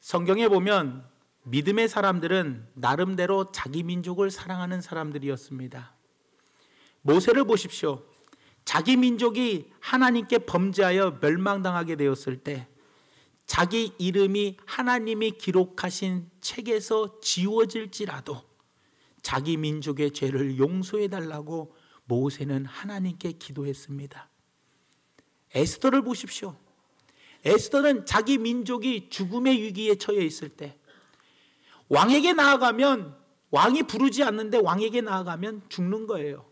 성경에 보면 믿음의 사람들은 나름대로 자기 민족을 사랑하는 사람들이었습니다. 모세를 보십시오. 자기 민족이 하나님께 범죄하여 멸망당하게 되었을 때 자기 이름이 하나님이 기록하신 책에서 지워질지라도 자기 민족의 죄를 용서해 달라고 모세는 하나님께 기도했습니다. 에스더를 보십시오. 에스더는 자기 민족이 죽음의 위기에 처해 있을 때 왕에게 나아가면, 왕이 부르지 않는데 왕에게 나아가면 죽는 거예요.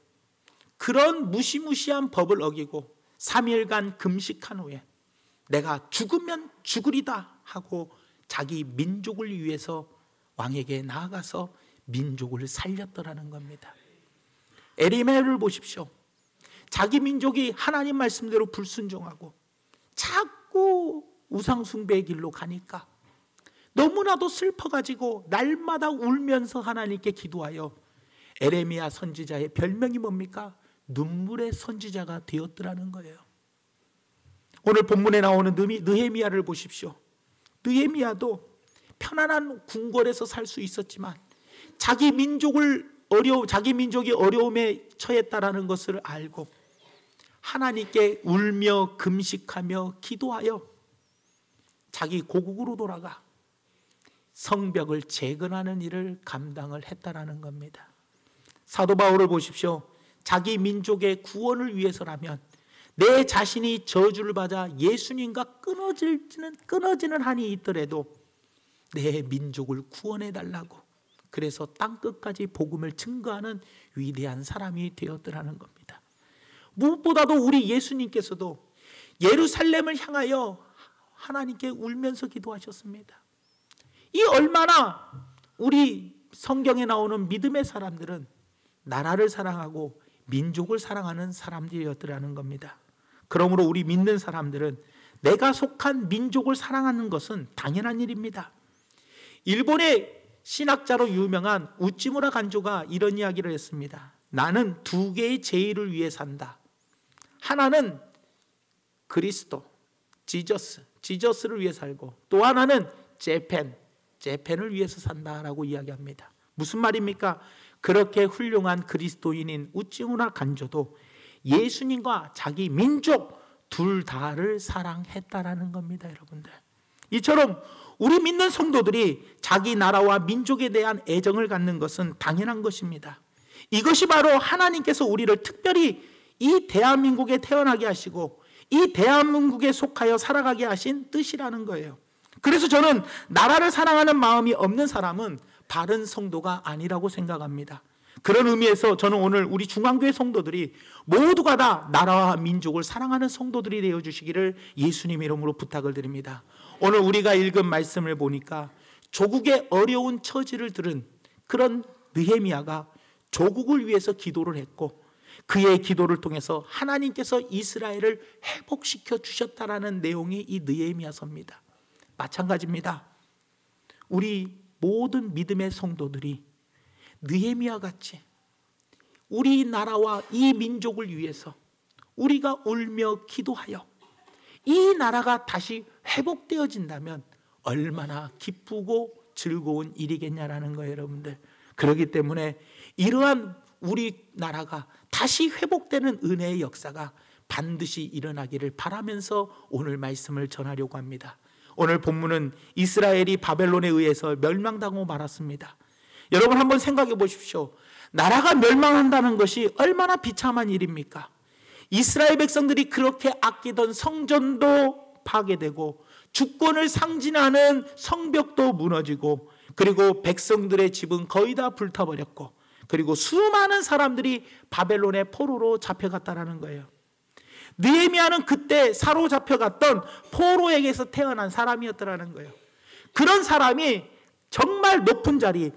그런 무시무시한 법을 어기고 3일간 금식한 후에 내가 죽으면 죽으리다 하고 자기 민족을 위해서 왕에게 나아가서 민족을 살렸더라는 겁니다. 에리메를 보십시오. 자기 민족이 하나님 말씀대로 불순종하고 자꾸 우상숭배의 길로 가니까 너무나도 슬퍼가지고 날마다 울면서 하나님께 기도하여 에레미야 선지자의 별명이 뭡니까? 눈물의 선지자가 되었더라는 거예요. 오늘 본문에 나오는 느헤미야를 보십시오. 느헤미야도 편안한 궁궐에서 살 수 있었지만 자기 민족이 어려움에 처했다라는 것을 알고 하나님께 울며 금식하며 기도하여 자기 고국으로 돌아가 성벽을 재건하는 일을 감당을 했다라는 겁니다. 사도 바울을 보십시오. 자기 민족의 구원을 위해서라면 내 자신이 저주를 받아 예수님과 끊어지는 한이 있더라도 내 민족을 구원해 달라고, 그래서 땅끝까지 복음을 증거하는 위대한 사람이 되었더라는 겁니다. 무엇보다도 우리 예수님께서도 예루살렘을 향하여 하나님께 울면서 기도하셨습니다. 이 얼마나 우리 성경에 나오는 믿음의 사람들은 나라를 사랑하고 민족을 사랑하는 사람들이었더라는 겁니다. 그러므로 우리 믿는 사람들은 내가 속한 민족을 사랑하는 것은 당연한 일입니다. 일본의 신학자로 유명한 우찌무라 간조가 이런 이야기를 했습니다. 나는 두 개의 제의를 위해 산다. 하나는 그리스도, 지저스를 위해 살고, 또 하나는 재팬을 위해서 산다라고 이야기합니다. 무슨 말입니까? 그렇게 훌륭한 그리스도인인 우찌무라 간조도 예수님과 자기 민족 둘 다를 사랑했다라는 겁니다, 여러분들. 이처럼 우리 믿는 성도들이 자기 나라와 민족에 대한 애정을 갖는 것은 당연한 것입니다. 이것이 바로 하나님께서 우리를 특별히 이 대한민국에 태어나게 하시고 이 대한민국에 속하여 살아가게 하신 뜻이라는 거예요. 그래서 저는 나라를 사랑하는 마음이 없는 사람은 바른 성도가 아니라고 생각합니다. 그런 의미에서 저는 오늘 우리 중앙교회 성도들이 모두가 다 나라와 민족을 사랑하는 성도들이 되어주시기를 예수님 이름으로 부탁을 드립니다. 오늘 우리가 읽은 말씀을 보니까 조국의 어려운 처지를 들은 그런 느헤미야가 조국을 위해서 기도를 했고 그의 기도를 통해서 하나님께서 이스라엘을 회복시켜 주셨다라는 내용이 이 느헤미야서입니다. 마찬가지입니다. 우리 모든 믿음의 성도들이 느헤미야 같이 우리나라와 이 민족을 위해서 우리가 울며 기도하여 이 나라가 다시 회복되어진다면 얼마나 기쁘고 즐거운 일이겠냐라는 거예요, 여러분들. 그렇기 때문에 이러한 우리나라가 다시 회복되는 은혜의 역사가 반드시 일어나기를 바라면서 오늘 말씀을 전하려고 합니다. 오늘 본문은 이스라엘이 바벨론에 의해서 멸망당하고 말았습니다. 여러분 한번 생각해 보십시오. 나라가 멸망한다는 것이 얼마나 비참한 일입니까? 이스라엘 백성들이 그렇게 아끼던 성전도 파괴되고 주권을 상징하는 성벽도 무너지고 그리고 백성들의 집은 거의 다 불타버렸고 그리고 수많은 사람들이 바벨론의 포로로 잡혀갔다는 거예요. 느헤미야는 그때 사로잡혀갔던 포로에게서 태어난 사람이었더라는 거예요. 그런 사람이 정말 높은 자리,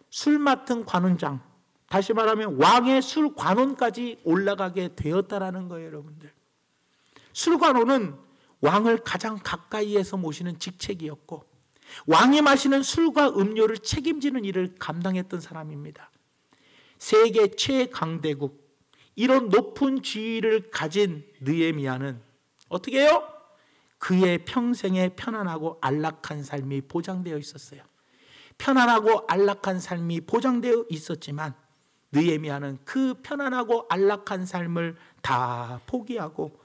술 맡은 관원장, 다시 말하면 왕의 술 관원까지 올라가게 되었다라는 거예요, 여러분들. 술 관원은 왕을 가장 가까이에서 모시는 직책이었고 왕이 마시는 술과 음료를 책임지는 일을 감당했던 사람입니다. 세계 최강대국, 이런 높은 지위를 가진 느헤미야는 어떻게 해요? 그의 평생에 편안하고 안락한 삶이 보장되어 있었어요. 편안하고 안락한 삶이 보장되어 있었지만 느헤미야는 그 편안하고 안락한 삶을 다 포기하고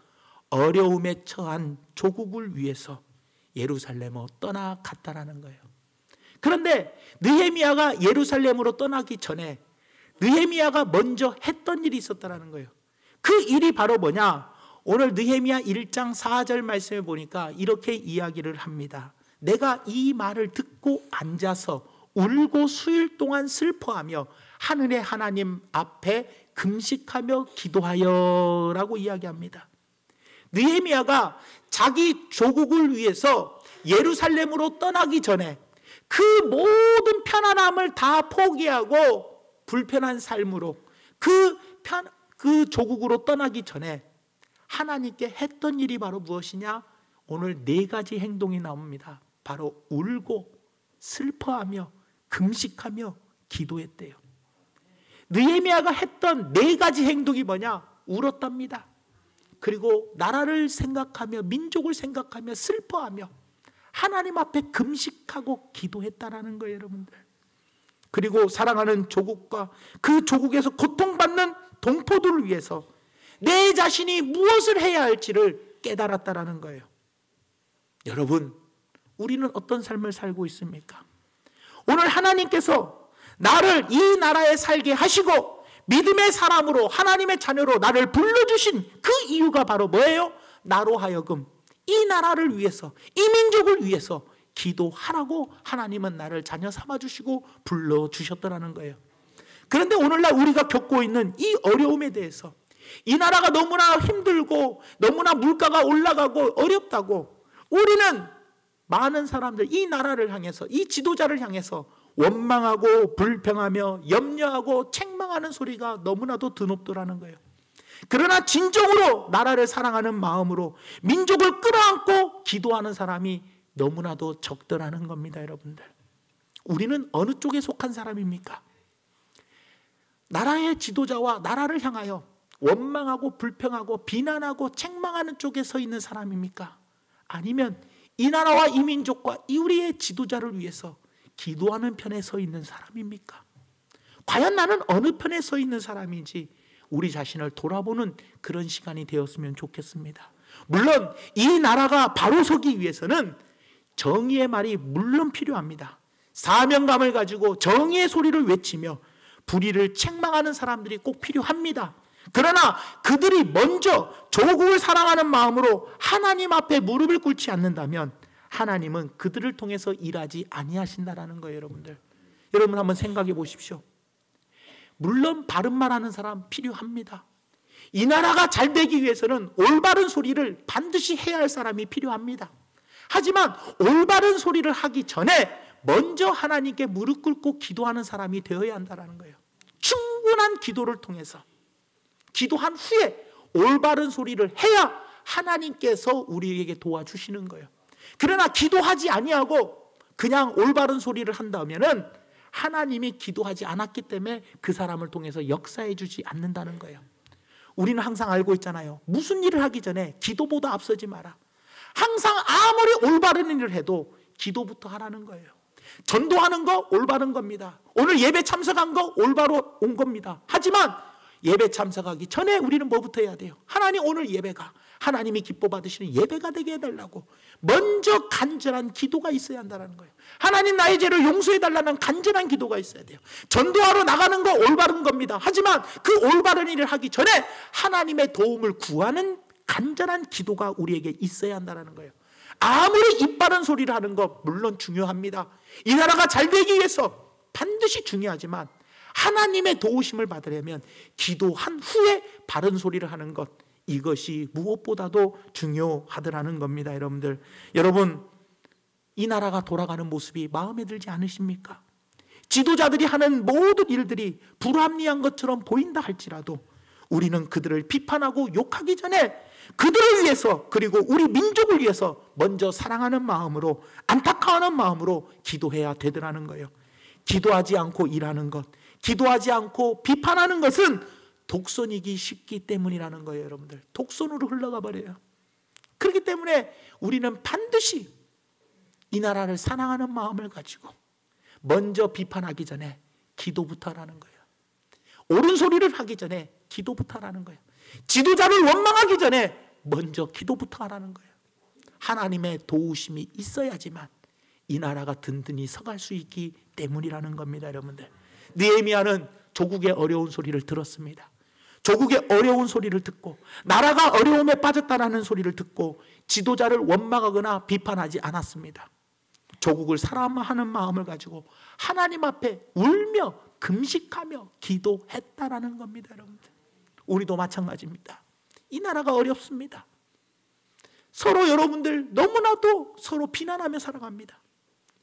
어려움에 처한 조국을 위해서 예루살렘으로 떠나갔다라는 거예요. 그런데 느헤미야가 예루살렘으로 떠나기 전에 느헤미야가 먼저 했던 일이 있었다는 거예요. 그 일이 바로 뭐냐? 오늘 느헤미야 1장 4절 말씀에 보니까 이렇게 이야기를 합니다. 내가 이 말을 듣고 앉아서 울고 수일 동안 슬퍼하며 하늘의 하나님 앞에 금식하며 기도하여 라고 이야기합니다. 느헤미야가 자기 조국을 위해서 예루살렘으로 떠나기 전에 그 모든 편안함을 다 포기하고 불편한 삶으로 그 조국으로 떠나기 전에 하나님께 했던 일이 바로 무엇이냐? 오늘 4가지 행동이 나옵니다. 바로 울고 슬퍼하며 금식하며 기도했대요. 느헤미야가 했던 4가지 행동이 뭐냐? 울었답니다. 그리고 나라를 생각하며 민족을 생각하며 슬퍼하며 하나님 앞에 금식하고 기도했다라는 거예요, 여러분들. 그리고 사랑하는 조국과 그 조국에서 고통받는 동포들을 위해서 내 자신이 무엇을 해야 할지를 깨달았다라는 거예요. 여러분, 우리는 어떤 삶을 살고 있습니까? 오늘 하나님께서 나를 이 나라에 살게 하시고 믿음의 사람으로 하나님의 자녀로 나를 불러주신 그 이유가 바로 뭐예요? 나로 하여금 이 나라를 위해서, 이 민족을 위해서 기도하라고 하나님은 나를 자녀 삼아주시고 불러주셨더라는 거예요. 그런데 오늘날 우리가 겪고 있는 이 어려움에 대해서 이 나라가 너무나 힘들고 너무나 물가가 올라가고 어렵다고 우리는 많은 사람들 이 나라를 향해서 이 지도자를 향해서 원망하고 불평하며 염려하고 책망하는 소리가 너무나도 드높더라는 거예요. 그러나 진정으로 나라를 사랑하는 마음으로 민족을 끌어안고 기도하는 사람이 너무나도 적더라는 겁니다, 여러분들. 우리는 어느 쪽에 속한 사람입니까? 나라의 지도자와 나라를 향하여 원망하고 불평하고 비난하고 책망하는 쪽에 서 있는 사람입니까? 아니면 이 나라와 이 민족과 이 우리의 지도자를 위해서 기도하는 편에 서 있는 사람입니까? 과연 나는 어느 편에 서 있는 사람인지 우리 자신을 돌아보는 그런 시간이 되었으면 좋겠습니다. 물론 이 나라가 바로 서기 위해서는 정의의 말이 물론 필요합니다. 사명감을 가지고 정의의 소리를 외치며 불의를 책망하는 사람들이 꼭 필요합니다. 그러나 그들이 먼저 조국을 사랑하는 마음으로 하나님 앞에 무릎을 꿇지 않는다면 하나님은 그들을 통해서 일하지 아니하신다라는 거예요, 여러분들. 여러분 한번 생각해 보십시오. 물론 바른 말하는 사람 필요합니다. 이 나라가 잘 되기 위해서는 올바른 소리를 반드시 해야 할 사람이 필요합니다. 하지만 올바른 소리를 하기 전에 먼저 하나님께 무릎 꿇고 기도하는 사람이 되어야 한다는 거예요. 충분한 기도를 통해서 기도한 후에 올바른 소리를 해야 하나님께서 우리에게 도와주시는 거예요. 그러나 기도하지 아니하고 그냥 올바른 소리를 한다면은 하나님이 기도하지 않았기 때문에 그 사람을 통해서 역사해 주지 않는다는 거예요. 우리는 항상 알고 있잖아요. 무슨 일을 하기 전에 기도보다 앞서지 마라. 항상 아무리 올바른 일을 해도 기도부터 하라는 거예요. 전도하는 거 올바른 겁니다. 오늘 예배 참석한 거 올바로 온 겁니다. 하지만 예배 참석하기 전에 우리는 뭐부터 해야 돼요? 하나님, 오늘 예배가 하나님이 기뻐 받으시는 예배가 되게 해달라고 먼저 간절한 기도가 있어야 한다는 거예요. 하나님, 나의 죄를 용서해 달라는 간절한 기도가 있어야 돼요. 전도하러 나가는 거 올바른 겁니다. 하지만 그 올바른 일을 하기 전에 하나님의 도움을 구하는 간절한 기도가 우리에게 있어야 한다는 거예요. 아무리 입 바른 소리를 하는 거 물론 중요합니다. 이 나라가 잘 되기 위해서 반드시 중요하지만 하나님의 도우심을 받으려면 기도한 후에 바른 소리를 하는 것, 이것이 무엇보다도 중요하더라는 겁니다. 여러분들, 여러분, 이 나라가 돌아가는 모습이 마음에 들지 않으십니까? 지도자들이 하는 모든 일들이 불합리한 것처럼 보인다 할지라도 우리는 그들을 비판하고 욕하기 전에 그들을 위해서, 그리고 우리 민족을 위해서 먼저 사랑하는 마음으로, 안타까워하는 마음으로 기도해야 되더라는 거예요. 기도하지 않고 일하는 것, 기도하지 않고 비판하는 것은 독선이기 쉽기 때문이라는 거예요, 여러분들. 독선으로 흘러가 버려요. 그렇기 때문에 우리는 반드시 이 나라를 사랑하는 마음을 가지고 먼저 비판하기 전에 기도부터 하라는 거예요. 옳은 소리를 하기 전에 기도부터 하라는 거예요. 지도자를 원망하기 전에 먼저 기도부터 하라는 거예요. 하나님의 도우심이 있어야지만 이 나라가 든든히 서갈 수 있기 때문이라는 겁니다. 여러분들, 느헤미야는 조국의 어려운 소리를 들었습니다. 조국의 어려운 소리를 듣고 나라가 어려움에 빠졌다는 소리를 듣고 지도자를 원망하거나 비판하지 않았습니다. 조국을 사랑하는 마음을 가지고 하나님 앞에 울며 금식하며 기도했다라는 겁니다. 여러분들, 우리도 마찬가지입니다. 이 나라가 어렵습니다. 서로 여러분들 너무나도 서로 비난하며 살아갑니다.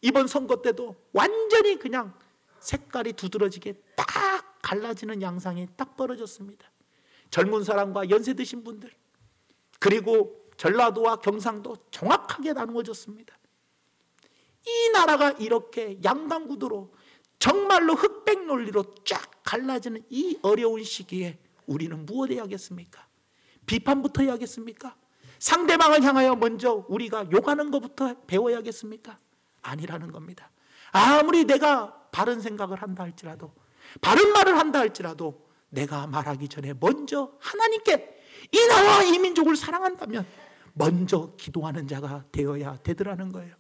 이번 선거 때도 완전히 그냥 색깔이 두드러지게 딱 갈라지는 양상이 딱 벌어졌습니다. 젊은 사람과 연세 드신 분들, 그리고 전라도와 경상도 정확하게 나누어졌습니다. 이 나라가 이렇게 양강구도로 정말로 흑백 논리로 쫙 갈라지는 이 어려운 시기에 우리는 무엇 해야겠습니까? 비판부터 해야겠습니까? 상대방을 향하여 먼저 우리가 욕하는 것부터 배워야겠습니까? 아니라는 겁니다. 아무리 내가 바른 생각을 한다 할지라도, 바른 말을 한다 할지라도 내가 말하기 전에 먼저 하나님께 이 나라와 이 민족을 사랑한다면 먼저 기도하는 자가 되어야 되더라는 거예요.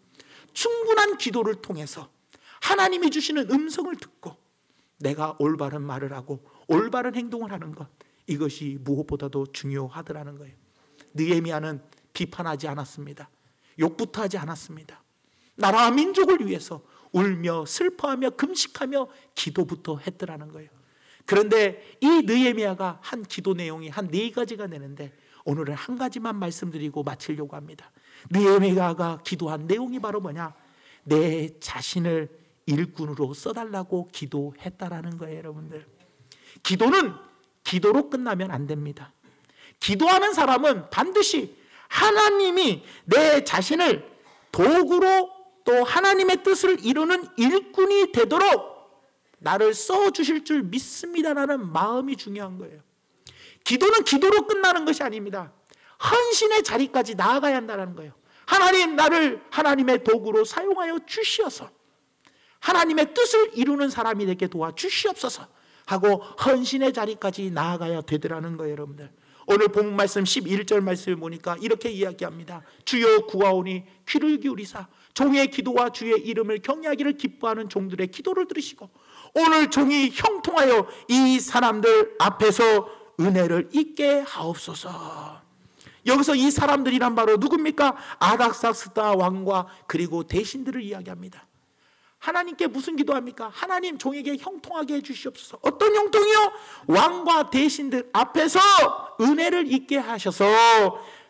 충분한 기도를 통해서 하나님이 주시는 음성을 듣고 내가 올바른 말을 하고 올바른 행동을 하는 것, 이것이 무엇보다도 중요하더라는 거예요. 느헤미야는 비판하지 않았습니다. 욕부터 하지 않았습니다. 나라와 민족을 위해서 울며 슬퍼하며 금식하며 기도부터 했더라는 거예요. 그런데 이 느헤미야가 한 기도 내용이 한 4가지가 되는데 오늘은 한 가지만 말씀드리고 마치려고 합니다. 느헤미야가 기도한 내용이 바로 뭐냐? 내 자신을 일꾼으로 써달라고 기도했다라는 거예요. 여러분들, 기도는 기도로 끝나면 안 됩니다. 기도하는 사람은 반드시 하나님이 내 자신을 도구로 또 하나님의 뜻을 이루는 일꾼이 되도록 나를 써주실 줄 믿습니다라는 마음이 중요한 거예요. 기도는 기도로 끝나는 것이 아닙니다. 헌신의 자리까지 나아가야 한다는 거예요. 하나님, 나를 하나님의 도구로 사용하여 주시어서 하나님의 뜻을 이루는 사람이 되게 도와주시옵소서 하고 헌신의 자리까지 나아가야 되더라는 거예요. 여러분들, 오늘 본문 말씀 11절 말씀을 보니까 이렇게 이야기합니다. 주여 구하오니 귀를 기울이사 종의 기도와 주의 이름을 경외하기를 기뻐하는 종들의 기도를 들으시고 오늘 종이 형통하여 이 사람들 앞에서 은혜를 잊게 하옵소서. 여기서 이 사람들이란 바로 누굽니까? 아닥사스다 왕과 그리고 대신들을 이야기합니다. 하나님께 무슨 기도합니까? 하나님, 종에게 형통하게 해주시옵소서. 어떤 형통이요? 왕과 대신들 앞에서 은혜를 잊게 하셔서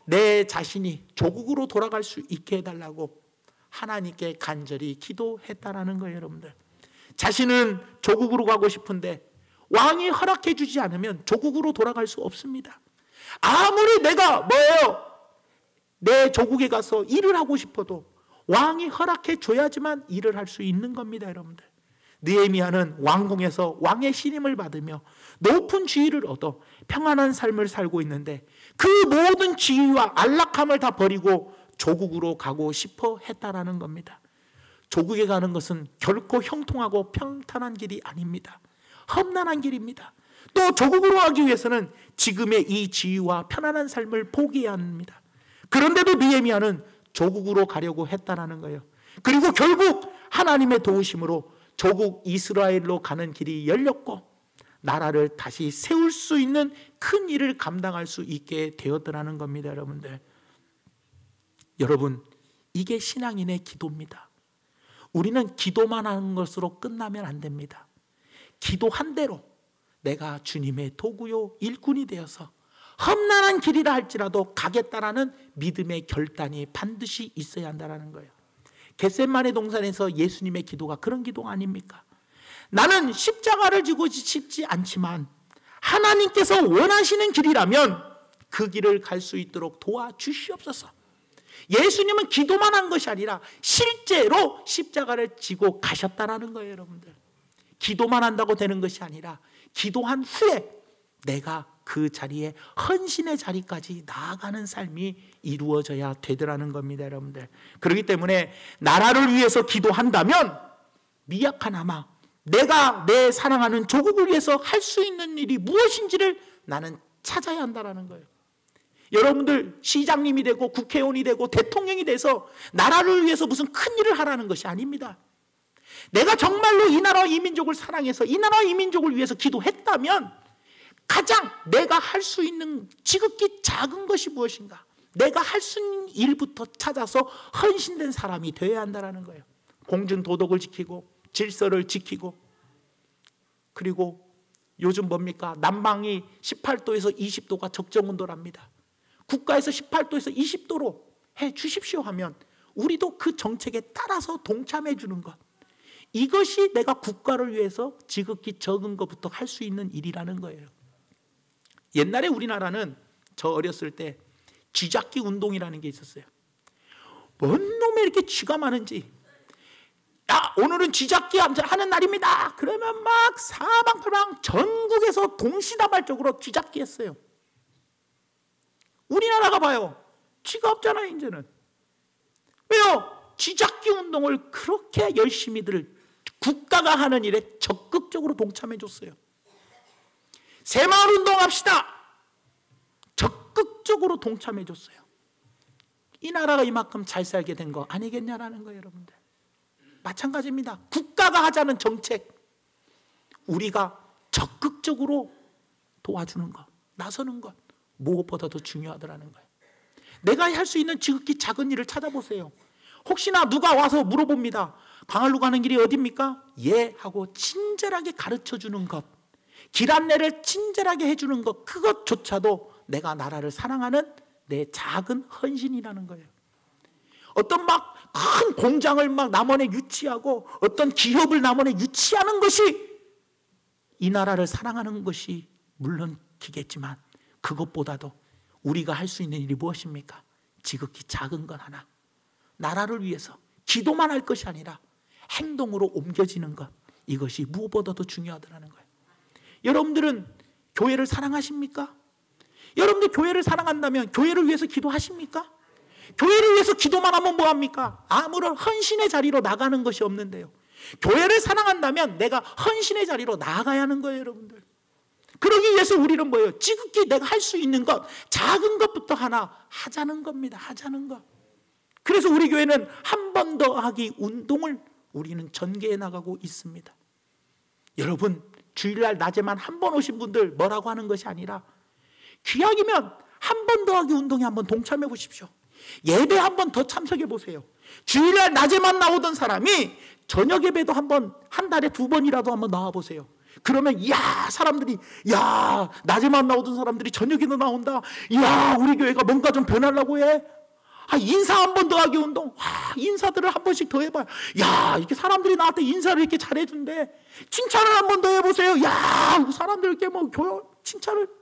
내 자신이 조국으로 돌아갈 수 있게 해달라고 하나님께 간절히 기도했다라는 거예요. 여러분들, 자신은 조국으로 가고 싶은데 왕이 허락해 주지 않으면 조국으로 돌아갈 수 없습니다. 아무리 내가 내 조국에 가서 일을 하고 싶어도 왕이 허락해 줘야지만 일을 할 수 있는 겁니다. 여러분들, 느헤미야는 왕궁에서 왕의 신임을 받으며 높은 지위를 얻어 평안한 삶을 살고 있는데 그 모든 지위와 안락함을 다 버리고 조국으로 가고 싶어 했다라는 겁니다. 조국에 가는 것은 결코 형통하고 평탄한 길이 아닙니다. 험난한 길입니다. 또 조국으로 가기 위해서는 지금의 이 지위와 편안한 삶을 포기해야 합니다. 그런데도 느헤미야는 조국으로 가려고 했다라는 거예요. 그리고 결국 하나님의 도우심으로 조국 이스라엘로 가는 길이 열렸고 나라를 다시 세울 수 있는 큰 일을 감당할 수 있게 되었더라는 겁니다. 여러분, 이게 신앙인의 기도입니다. 우리는 기도만 하는 것으로 끝나면 안 됩니다. 기도한 대로 내가 주님의 도구요 일꾼이 되어서 험난한 길이라 할지라도 가겠다라는 믿음의 결단이 반드시 있어야 한다는 거예요. 겟세마네 동산에서 예수님의 기도가 그런 기도가 아닙니까? 나는 십자가를 지고 싶지 않지만 하나님께서 원하시는 길이라면 그 길을 갈 수 있도록 도와주시옵소서. 예수님은 기도만 한 것이 아니라 실제로 십자가를 지고 가셨다는 거예요. 여러분들, 기도만 한다고 되는 것이 아니라 기도한 후에 내가 그 자리에 헌신의 자리까지 나아가는 삶이 이루어져야 되더라는 겁니다, 여러분들. 그렇기 때문에 나라를 위해서 기도한다면 미약하나마 내가 내 사랑하는 조국을 위해서 할 수 있는 일이 무엇인지를 나는 찾아야 한다는 거예요. 여러분들 시장님이 되고 국회의원이 되고 대통령이 돼서 나라를 위해서 무슨 큰 일을 하라는 것이 아닙니다. 내가 정말로 이 나라와 이 민족을 사랑해서 이 나라와 이 민족을 위해서 기도했다면 가장 내가 할 수 있는 지극히 작은 것이 무엇인가, 내가 할 수 있는 일부터 찾아서 헌신된 사람이 되어야 한다는 거예요. 공중도덕을 지키고 질서를 지키고, 그리고 요즘 뭡니까? 난방이 18도에서 20도가 적정온도랍니다. 국가에서 18도에서 20도로 해 주십시오 하면 우리도 그 정책에 따라서 동참해 주는 것, 이것이 내가 국가를 위해서 지극히 적은 것부터 할 수 있는 일이라는 거예요. 옛날에 우리나라는 저 어렸을 때 쥐잡기 운동이라는 게 있었어요. 뭔 놈에 이렇게 쥐가 많은지, 야, 오늘은 쥐잡기 하는 날입니다. 그러면 막 사방팔방 전국에서 동시다발적으로 쥐잡기 했어요. 우리나라가 봐요. 쥐가 없잖아요, 이제는. 왜요? 쥐잡기 운동을 그렇게 열심히들 국가가 하는 일에 적극적으로 동참해 줬어요. 새마을 운동합시다. 적극적으로 동참해 줬어요. 이 나라가 이만큼 잘 살게 된 거 아니겠냐라는 거예요, 여러분들. 마찬가지입니다. 국가가 하자는 정책, 우리가 적극적으로 도와주는 것, 나서는 것, 무엇보다 더 중요하더라는 거예요. 내가 할 수 있는 지극히 작은 일을 찾아보세요. 혹시나 누가 와서 물어봅니다. 광활루 가는 길이 어디입니까? 예 하고 친절하게 가르쳐주는 것, 길 안내를 친절하게 해주는 것, 그것조차도 내가 나라를 사랑하는 내 작은 헌신이라는 거예요. 어떤 막 큰 공장을 막 남원에 유치하고 어떤 기업을 남원에 유치하는 것이 이 나라를 사랑하는 것이 물론 기겠지만, 그것보다도 우리가 할 수 있는 일이 무엇입니까? 지극히 작은 것 하나, 나라를 위해서 기도만 할 것이 아니라 행동으로 옮겨지는 것, 이것이 무엇보다도 중요하다는 거예요. 여러분들은 교회를 사랑하십니까? 여러분들 교회를 사랑한다면 교회를 위해서 기도하십니까? 교회를 위해서 기도만 하면 뭐합니까? 아무런 헌신의 자리로 나가는 것이 없는데요. 교회를 사랑한다면 내가 헌신의 자리로 나아가야 하는 거예요, 여러분들. 그러기 위해서 우리는 뭐예요? 지극히 내가 할 수 있는 것, 작은 것부터 하나 하자는 겁니다. 하자는 것. 그래서 우리 교회는 한 번 더 하기 운동을 우리는 전개해 나가고 있습니다. 여러분, 주일날 낮에만 한 번 오신 분들 뭐라고 하는 것이 아니라 귀하기면 한 번 더 하기 운동에 한번 동참해 보십시오. 예배 한 번 더 참석해 보세요. 주일날 낮에만 나오던 사람이 저녁 예배도 한 달에 2번이라도 한번 나와 보세요. 그러면 사람들이 낮에만 나오던 사람들이 저녁에도 나온다. 우리 교회가 뭔가 좀 변하려고 해. 인사 한 번 더 하기 운동. 인사들을 한 번씩 더 해봐요. 이렇게 사람들이 나한테 인사를 이렇게 잘해준대. 칭찬을 한 번 더 해보세요. 사람들 이렇게 칭찬을.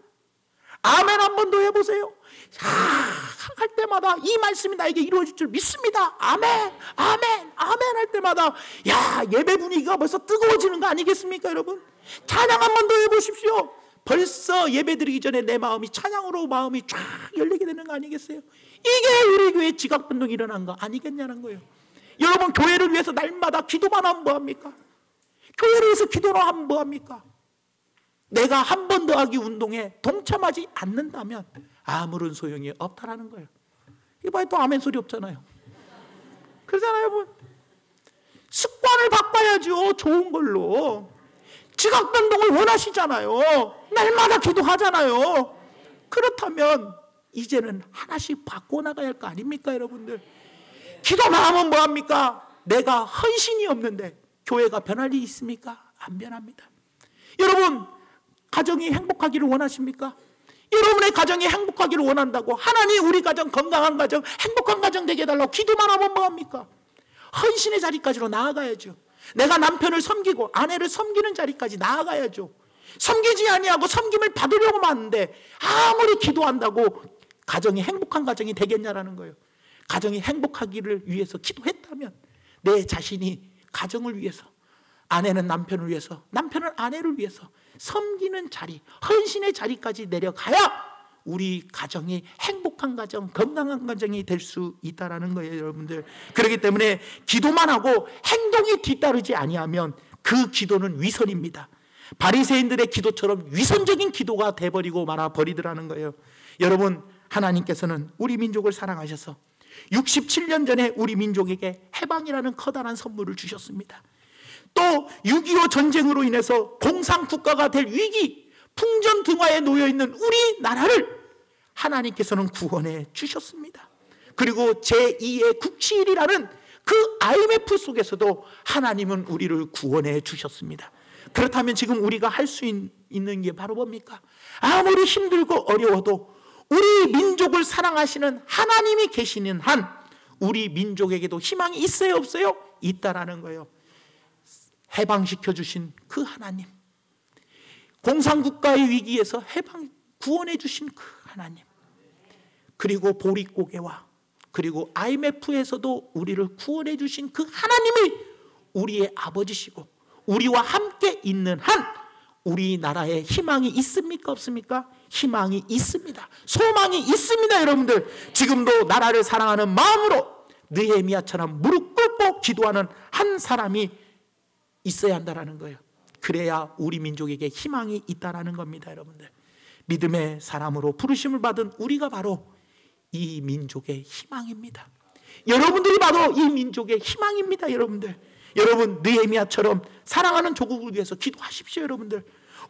아멘 한 번 더 해보세요. 할 때마다 이 말씀이 나에게 이루어질 줄 믿습니다. 아멘, 아멘, 아멘 할 때마다 예배 분위기가 벌써 뜨거워지는 거 아니겠습니까, 여러분? 찬양 한 번 더 해보십시오. 벌써 예배 드리기 전에 내 마음이 찬양으로 마음이 쫙 열리게 되는 거 아니겠어요? 이게 우리 교회 지각운동이 일어난 거 아니겠냐는 거예요. 여러분, 교회를 위해서 날마다 기도만 하면 뭐합니까? 교회를 위해서 기도를 하면 뭐합니까? 내가 한 번 더 하기 운동에 동참하지 않는다면 아무런 소용이 없다라는 거예요. 이봐요, 또 아멘 소리 없잖아요. 그러잖아요, 여러분. 습관을 바꿔야죠. 좋은 걸로. 지각운동을 원하시잖아요. 날마다 기도하잖아요. 그렇다면 이제는 하나씩 바꿔나가야 할 거 아닙니까, 여러분들? 기도만 하면 뭐합니까? 내가 헌신이 없는데 교회가 변할 일이 있습니까? 안 변합니다. 여러분, 가정이 행복하기를 원하십니까? 여러분의 가정이 행복하기를 원한다고 하나님 우리 가정 건강한 가정, 행복한 가정 되게 해달라고 기도만 하면 뭐합니까? 헌신의 자리까지로 나아가야죠. 내가 남편을 섬기고 아내를 섬기는 자리까지 나아가야죠. 섬기지 아니하고 섬김을 받으려고 하는데 아무리 기도한다고 가정이 행복한 가정이 되겠냐라는 거예요. 가정이 행복하기를 위해서 기도했다면 내 자신이 가정을 위해서 아내는 남편을 위해서, 남편은 아내를 위해서 섬기는 자리, 헌신의 자리까지 내려가야 우리 가정이 행복한 가정, 건강한 가정이 될 수 있다는 거예요, 여러분들. 그렇기 때문에 기도만 하고 행동이 뒤따르지 아니하면 그 기도는 위선입니다. 바리새인들의 기도처럼 위선적인 기도가 돼버리고 말아버리더라는 거예요. 여러분, 하나님께서는 우리 민족을 사랑하셔서 67년 전에 우리 민족에게 해방이라는 커다란 선물을 주셨습니다. 또 6.25 전쟁으로 인해서 공산국가가 될 위기, 풍전등화에 놓여있는 우리나라를 하나님께서는 구원해 주셨습니다. 그리고 제2의 국치일이라는 그 IMF 속에서도 하나님은 우리를 구원해 주셨습니다. 그렇다면 지금 우리가 할 수 있는 게 바로 뭡니까? 아무리 힘들고 어려워도 우리 민족을 사랑하시는 하나님이 계시는 한 우리 민족에게도 희망이 있어요, 없어요? 있다라는 거예요. 해방시켜 주신 그 하나님, 공산국가의 위기에서 구원해 주신 그 하나님, 그리고 보릿고개와 그리고 IMF에서도 우리를 구원해 주신 그 하나님이 우리의 아버지시고 우리와 함께 있는 한 우리나라에 희망이 있습니까, 없습니까? 희망이 있습니다. 소망이 있습니다, 여러분들. 지금도 나라를 사랑하는 마음으로 느헤미야처럼 무릎 꿇고 기도하는 한 사람이 있어야 한다는 거예요. 그래야 우리 민족에게 희망이 있다는 겁니다, 여러분들. 믿음의 사람으로 부르심을 받은 우리가 바로 이 민족의 희망입니다. 여러분들이 바로 이 민족의 희망입니다, 여러분들. 여러분, 느헤미야처럼 사랑하는 조국을 위해서 기도하십시오, 여러분들.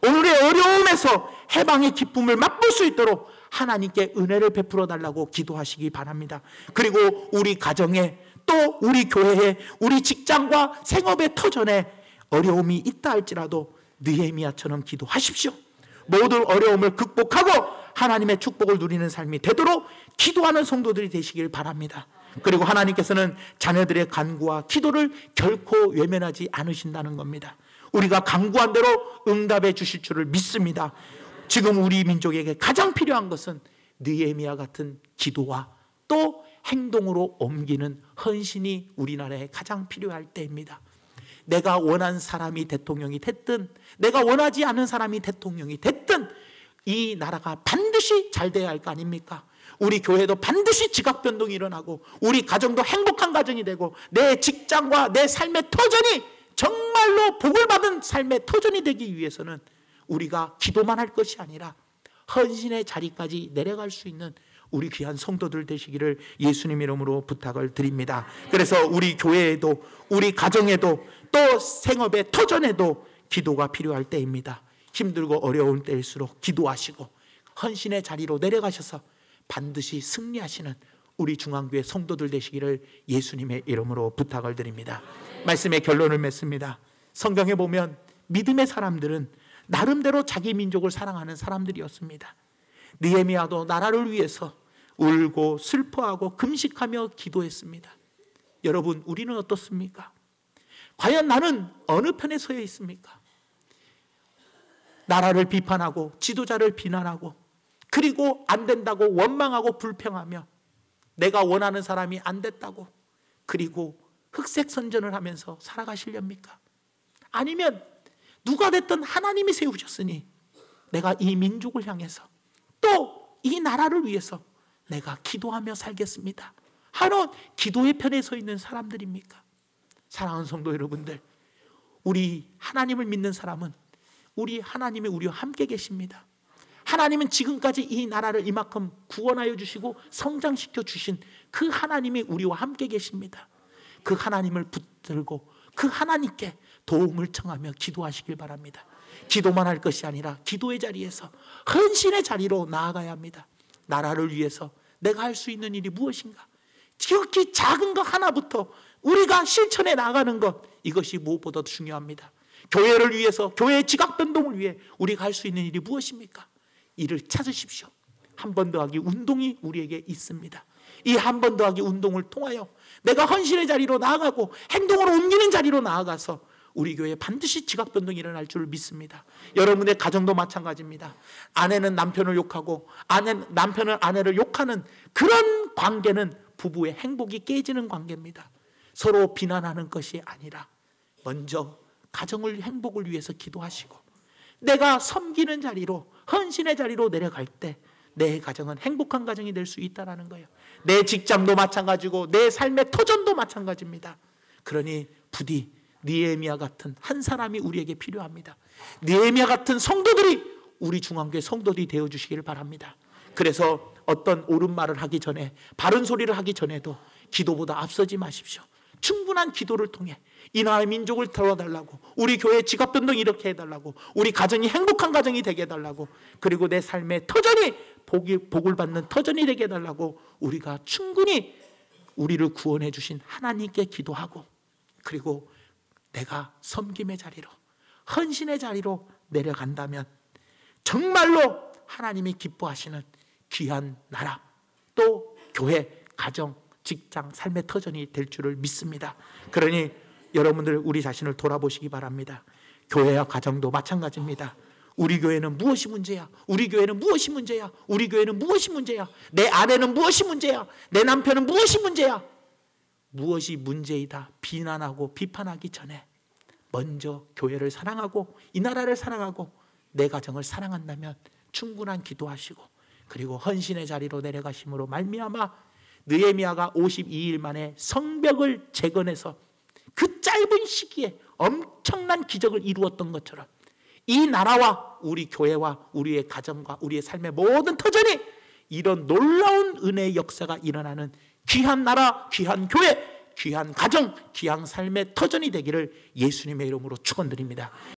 오늘의 어려움에서 해방의 기쁨을 맛볼 수 있도록 하나님께 은혜를 베풀어 달라고 기도하시기 바랍니다. 그리고 우리 가정에, 또 우리 교회에, 우리 직장과 생업의 터전에 어려움이 있다 할지라도 느헤미야처럼 기도하십시오. 모든 어려움을 극복하고 하나님의 축복을 누리는 삶이 되도록 기도하는 성도들이 되시길 바랍니다. 그리고 하나님께서는 자녀들의 간구와 기도를 결코 외면하지 않으신다는 겁니다. 우리가 간구한 대로 응답해 주실 줄을 믿습니다. 지금 우리 민족에게 가장 필요한 것은 느헤미야 같은 기도와 또 행동으로 옮기는 헌신이 우리나라에 가장 필요할 때입니다. 내가 원하는 사람이 대통령이 됐든 내가 원하지 않은 사람이 대통령이 됐든 이 나라가 반드시 잘 돼야 할 거 아닙니까? 우리 교회도 반드시 지각 변동이 일어나고 우리 가정도 행복한 가정이 되고 내 직장과 내 삶의 터전이 정말로 복을 받은 삶의 터전이 되기 위해서는 우리가 기도만 할 것이 아니라 헌신의 자리까지 내려갈 수 있는 우리 귀한 성도들 되시기를 예수님 이름으로 부탁을 드립니다. 그래서 우리 교회에도 우리 가정에도 또 생업의 터전에도 기도가 필요할 때입니다. 힘들고 어려운 때일수록 기도하시고 헌신의 자리로 내려가셔서 반드시 승리하시는 우리 중앙교회 성도들 되시기를 예수님의 이름으로 부탁을 드립니다. 말씀의 결론을 맺습니다. 성경에 보면 믿음의 사람들은 나름대로 자기 민족을 사랑하는 사람들이었습니다. 느헤미야도 나라를 위해서 울고 슬퍼하고 금식하며 기도했습니다. 여러분, 우리는 어떻습니까? 과연 나는 어느 편에 서여 있습니까? 나라를 비판하고 지도자를 비난하고 그리고 안 된다고 원망하고 불평하며 내가 원하는 사람이 안 됐다고 그리고 흑색선전을 하면서 살아가시렵니까? 아니면 누가 됐든 하나님이 세우셨으니 내가 이 민족을 향해서 또 이 나라를 위해서 내가 기도하며 살겠습니다 하는 기도의 편에 서 있는 사람들입니까? 사랑하는 성도 여러분들, 우리 하나님을 믿는 사람은 우리 하나님이 우리와 함께 계십니다. 하나님은 지금까지 이 나라를 이만큼 구원하여 주시고 성장시켜 주신 그 하나님이 우리와 함께 계십니다. 그 하나님을 붙들고 그 하나님께 도움을 청하며 기도하시길 바랍니다. 기도만 할 것이 아니라 기도의 자리에서 헌신의 자리로 나아가야 합니다. 나라를 위해서 내가 할 수 있는 일이 무엇인가? 지극히 작은 것 하나부터 우리가 실천해 나가는 것, 이것이 무엇보다 중요합니다. 교회를 위해서, 교회의 지각 변동을 위해 우리가 할 수 있는 일이 무엇입니까? 이를 찾으십시오. 한 번 더하기 운동이 우리에게 있습니다. 이 한 번 더하기 운동을 통하여 내가 헌신의 자리로 나아가고 행동으로 옮기는 자리로 나아가서 우리 교회에 반드시 지각 변동이 일어날 줄 믿습니다. 여러분의 가정도 마찬가지입니다. 아내는 남편을 욕하고 남편은 아내를 욕하는 그런 관계는 부부의 행복이 깨지는 관계입니다. 서로 비난하는 것이 아니라 먼저 가정을 행복을 위해서 기도하시고 내가 섬기는 자리로 헌신의 자리로 내려갈 때 내 가정은 행복한 가정이 될 수 있다는 거예요. 내 직장도 마찬가지고 내 삶의 터전도 마찬가지입니다. 그러니 부디 느헤미야 같은 한 사람이 우리에게 필요합니다. 느헤미야 같은 성도들이 우리 중앙교회 성도들이 되어주시기를 바랍니다. 그래서 어떤 옳은 말을 하기 전에 바른 소리를 하기 전에도 기도보다 앞서지 마십시오. 충분한 기도를 통해 이 나라의 민족을 도와달라고, 우리 교회 지갑변동 이렇게 해달라고, 우리 가정이 행복한 가정이 되게 해달라고, 그리고 내 삶의 터전이 복을 받는 터전이 되게 해달라고 우리가 충분히 우리를 구원해 주신 하나님께 기도하고, 그리고 내가 섬김의 자리로 헌신의 자리로 내려간다면 정말로 하나님이 기뻐하시는 귀한 나라, 또 교회, 가정, 직장, 삶의 터전이 될 줄을 믿습니다. 그러니 여러분들 우리 자신을 돌아보시기 바랍니다. 교회와 가정도 마찬가지입니다. 우리 교회는 무엇이 문제야? 우리 교회는 무엇이 문제야? 우리 교회는 무엇이 문제야? 내 아내는 무엇이 문제야? 내 남편은 무엇이 문제야? 무엇이 문제이다 비난하고 비판하기 전에 먼저 교회를 사랑하고 이 나라를 사랑하고 내 가정을 사랑한다면 충분한 기도하시고, 그리고 헌신의 자리로 내려가심으로 말미암아 느헤미야가 52일 만에 성벽을 재건해서 그 짧은 시기에 엄청난 기적을 이루었던 것처럼 이 나라와 우리 교회와 우리의 가정과 우리의 삶의 모든 터전이 이런 놀라운 은혜의 역사가 일어나는 귀한 나라, 귀한 교회, 귀한 가정, 귀한 삶의 터전이 되기를 예수님의 이름으로 축원드립니다.